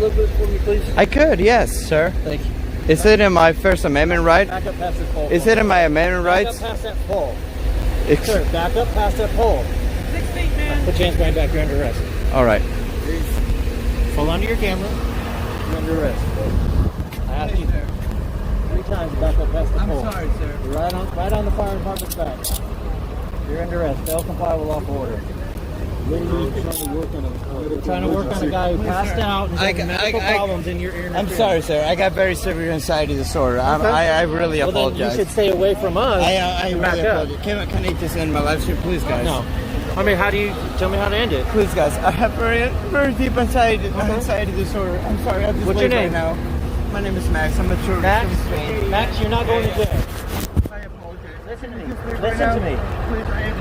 little bit for me, please? I could, yes, sir. Thank you. Is it in my First Amendment right? Back up past that pole. Is it in my amendment rights? Back up past that pole. Ex- Sir, back up past that pole. 6 feet, man. Put your hands behind back. You're under arrest. All right. Hold on to your camera. You're under arrest. I asked you 3 times to back up past the pole. I'm sorry, sir. You're right on the fire department's back. You're under arrest. Fail to comply with lawful order. Literally trying to work on a guy who passed out and has medical problems in your ear. I'm sorry, sir. I got very severe anxiety disorder. I really Well, then apologize. you should stay away from us. I and really back up. apologize. Can I just end my live stream, please, guys? No. I mean, how do you tell me how to end it? Please, guys. I have very deep anxiety disorder. I'm sorry. I'm just What's your late name? right now. My name is Max. I'm a tourist Max? from Spain. Max, you're not going to jail. I apologize. Listen to me. Right Listen now. to me. Please, I am